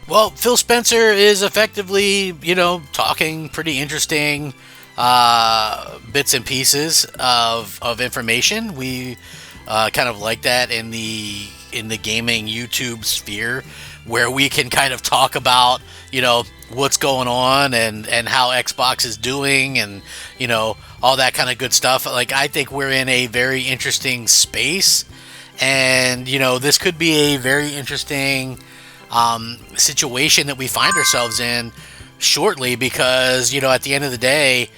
Well, Phil Spencer is effectively, talking pretty interesting bits and pieces of information. We kind of like that in the gaming YouTube sphere, where we can kind of talk about what's going on and how Xbox is doing and all that kind of good stuff. Like, I think we're in a very interesting space, and this could be a very interesting situation that we find ourselves in shortly, because at the end of the day,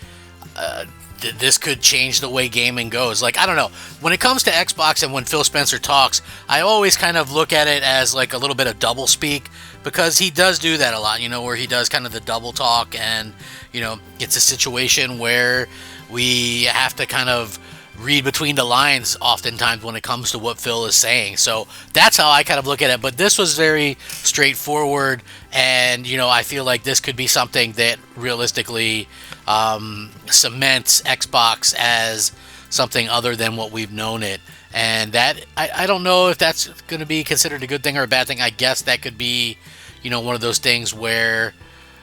this could change the way gaming goes. Like, I don't know, when it comes to Xbox and when Phil Spencer talks, I always kind of look at it as like a little bit of double speak, because he does do that a lot, where he does kind of the double talk, and it's a situation where we have to kind of read between the lines oftentimes when it comes to what Phil is saying. So that's how I kind of look at it. But this was very straightforward, and I feel like this could be something that realistically cements Xbox as something other than what we've known it. And that I don't know if that's going to be considered a good thing or a bad thing. I guess that could be one of those things where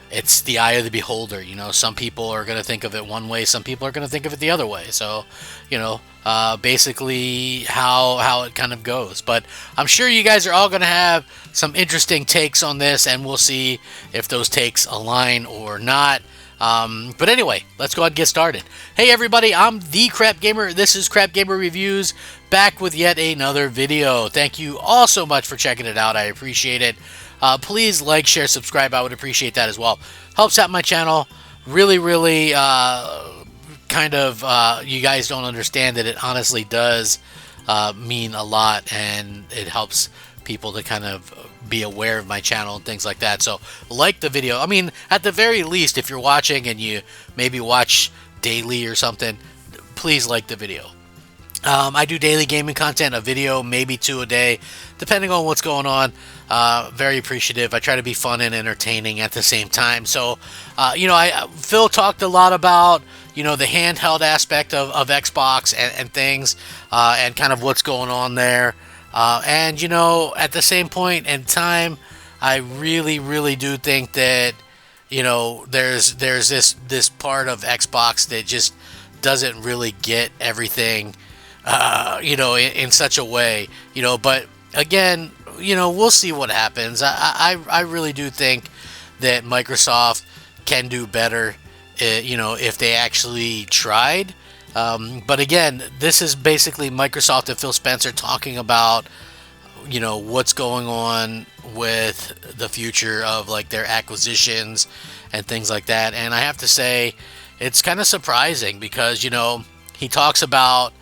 it's the eye of the beholder. Some people are going to think of it one way, some people are going to think of it the other way. So, basically how it kind of goes. But I'm sure you guys are all going to have some interesting takes on this, and we'll see if those takes align or not. But anyway, let's go ahead and get started. Hey everybody, I'm the Crap Gamer. This is Crap Gamer Reviews, back with yet another video. Thank you all so much for checking it out. I appreciate it. Please like, share, subscribe. I would appreciate that as well. Helps out my channel. Really, really, you guys don't understand that it honestly does mean a lot, and it helps people to kind of be aware of my channel and things like that. So like the video. I mean, at the very least, if you're watching and you maybe watch daily or something, please like the video. I do daily gaming content, a video, maybe two a day, depending on what's going on. Very appreciative. I try to be fun and entertaining at the same time. So, Phil talked a lot about, the handheld aspect of Xbox and things, and kind of what's going on there. And, at the same point in time, I really, really do think that, there's this part of Xbox that just doesn't really get everything in such a way, but again, we'll see what happens. I really do think that Microsoft can do better, if they actually tried. But again, this is basically Microsoft and Phil Spencer talking about, what's going on with the future of like their acquisitions and things like that. And I have to say, it's kind of surprising because, he talks about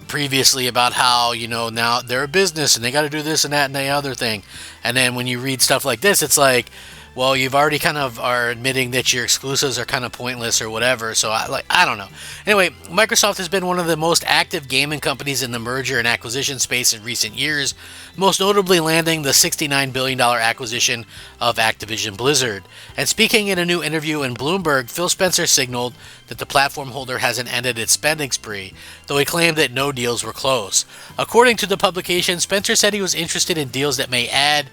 previously about how now they're a business and they got to do this and that and the other thing, and then when you read stuff like this, it's like, well, you've already kind of are admitting that your exclusives are kind of pointless or whatever. So I don't know. Anyway, Microsoft has been one of the most active gaming companies in the merger and acquisition space in recent years, most notably landing the $69 billion acquisition of Activision Blizzard. And speaking in a new interview in Bloomberg, Phil Spencer signaled that the platform holder hasn't ended its spending spree, though he claimed that no deals were close. According to the publication, Spencer said he was interested in deals that may add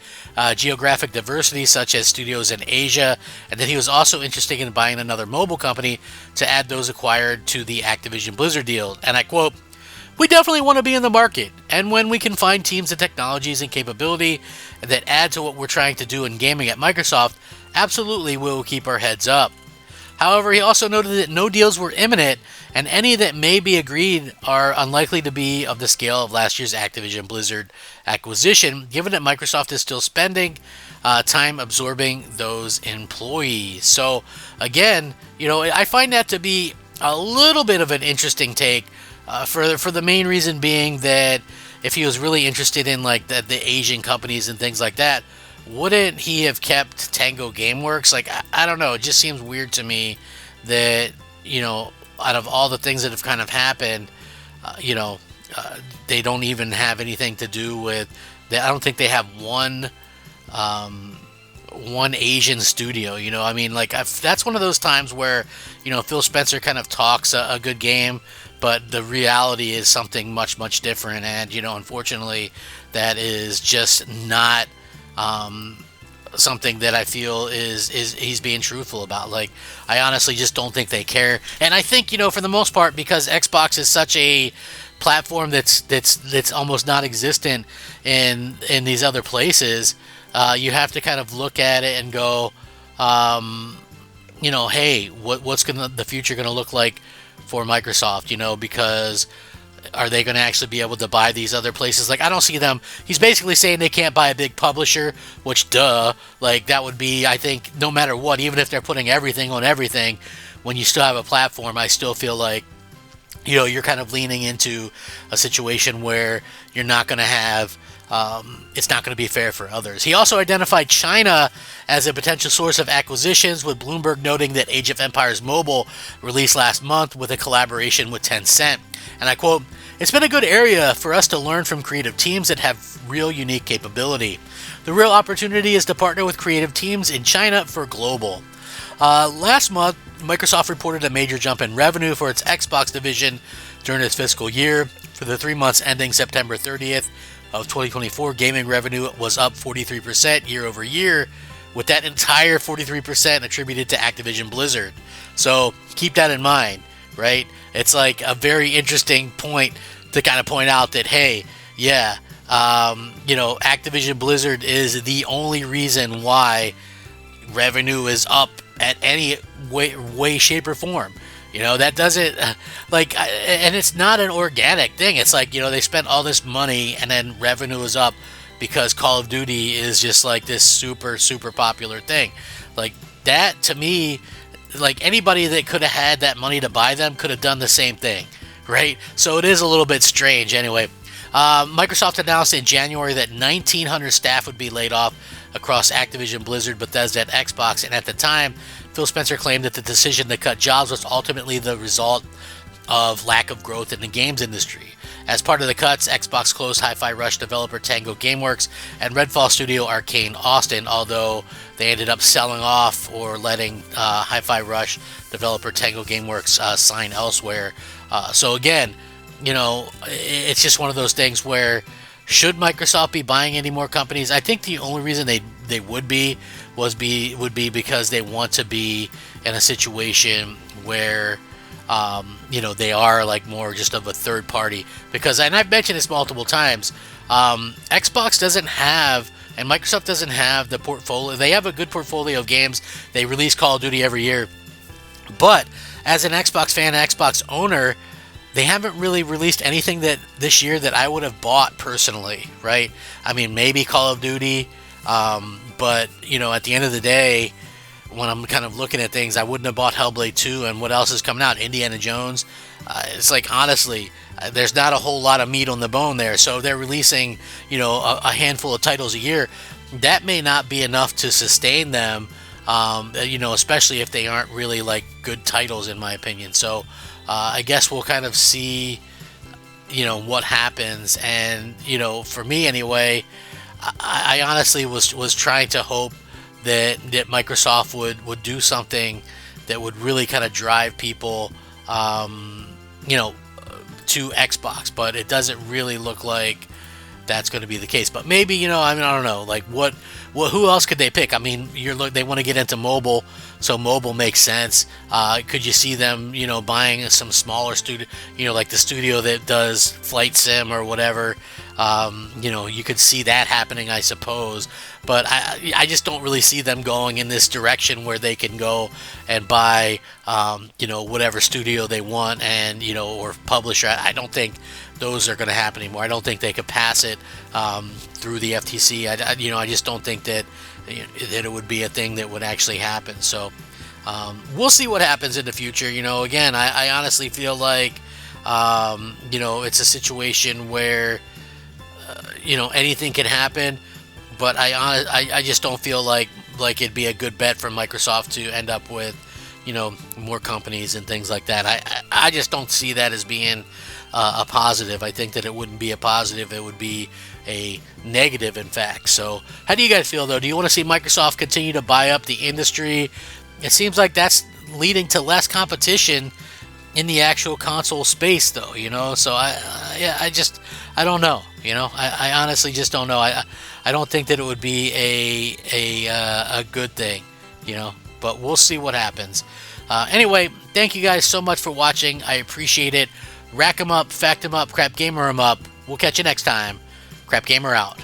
geographic diversity, such as studios in Asia, and that he was also interested in buying another mobile company to add those acquired to the Activision Blizzard deal. And I quote, "We definitely want to be in the market, and when we can find teams and technologies and capability that add to what we're trying to do in gaming at Microsoft, absolutely we will keep our heads up." However, he also noted that no deals were imminent, and any that may be agreed are unlikely to be of the scale of last year's Activision Blizzard acquisition, given that Microsoft is still spending time absorbing those employees. So, again, I find that to be a little bit of an interesting take, for the main reason being that if he was really interested in like the Asian companies and things like that, wouldn't he have kept Tango Gameworks? Like, I don't know. It just seems weird to me that, out of all the things that have kind of happened, they don't even have anything to do with. I don't think they have one Asian studio. I mean, like that's one of those times where Phil Spencer kind of talks a good game, but the reality is something much, much different. And unfortunately, that is just not something that I feel is he's being truthful about. Like, I honestly just don't think they care, and I think, for the most part, because Xbox is such a platform that's almost non-existent in these other places. You have to kind of look at it and go, hey, what's the future gonna look like for Microsoft? Because are they going to actually be able to buy these other places? Like, I don't see them. He's basically saying they can't buy a big publisher, which, duh. Like, that would be, I think, no matter what, even if they're putting everything on everything, when you still have a platform, I still feel like, you're kind of leaning into a situation where you're not going to have, it's not going to be fair for others. He also identified China as a potential source of acquisitions, with Bloomberg noting that Age of Empires Mobile released last month with a collaboration with Tencent. And I quote, "It's been a good area for us to learn from creative teams that have real unique capability. The real opportunity is to partner with creative teams in China for global." Last month, Microsoft reported a major jump in revenue for its Xbox division during its fiscal year. For the 3 months ending September 30th of 2024, gaming revenue was up 43% year over year, with that entire 43% attributed to Activision Blizzard. So keep that in mind, right? It's like a very interesting point to kind of point out that, hey, yeah, Activision Blizzard is the only reason why revenue is up at any way, shape, or form. That doesn't, and it's not an organic thing. It's like, they spent all this money and then revenue is up because Call of Duty is just like this super, super popular thing. Like, that, to me, like, anybody that could have had that money to buy them could have done the same thing, right? So it is a little bit strange. Anyway, Microsoft announced in January that 1,900 staff would be laid off across Activision Blizzard, Bethesda, and Xbox, and at the time, Phil Spencer claimed that the decision to cut jobs was ultimately the result of lack of growth in the games industry. As part of the cuts, Xbox closed Hi-Fi Rush developer Tango Gameworks and Redfall studio Arcane Austin, although they ended up selling off or letting Hi-Fi Rush developer Tango Gameworks sign elsewhere. So again, it's just one of those things where, should Microsoft be buying any more companies? I think the only reason they would be because they want to be in a situation where they are like more just of a third party. Because, and I've mentioned this multiple times, Xbox doesn't have, and Microsoft doesn't have the portfolio. They have a good portfolio of games. They release Call of Duty every year. But as an Xbox fan, Xbox owner, they haven't really released anything that this year that I would have bought personally, right? I mean, maybe Call of Duty, but, at the end of the day, when I'm kind of looking at things, I wouldn't have bought Hellblade 2, and what else is coming out? Indiana Jones. It's like, honestly, there's not a whole lot of meat on the bone there. So they're releasing, a handful of titles a year. That may not be enough to sustain them, especially if they aren't really like good titles, in my opinion. So I guess we'll kind of see, what happens. And, for me anyway, I honestly was trying to hope that Microsoft would do something that would really kind of drive people, to Xbox, but it doesn't really look like that's going to be the case. But maybe, I don't know, like who else could they pick? I mean, they want to get into mobile, so mobile makes sense. Could you see them, buying some smaller studio, like the studio that does Flight Sim or whatever? You could see that happening, I suppose. But I just don't really see them going in this direction where they can go and buy, whatever studio they want and, or publisher. I don't think those are going to happen anymore. I don't think they could pass it through the FTC. I just don't think that it would be a thing that would actually happen. So we'll see what happens in the future. Again, I honestly feel like, it's a situation where, anything can happen. But I just don't feel like it'd be a good bet for Microsoft to end up with, more companies and things like that. I just don't see that as being a positive. I think that it wouldn't be a positive. It would be a negative, in fact. So how do you guys feel, though? Do you want to see Microsoft continue to buy up the industry? It seems like that's leading to less competition in the actual console space, though, So I don't know. You know, I honestly just don't know. I don't think that it would be a good thing. You know, but we'll see what happens. Anyway, thank you guys so much for watching. I appreciate it. Rack 'em up, fact 'em up, crap gamer 'em up. We'll catch you next time. Crap gamer out.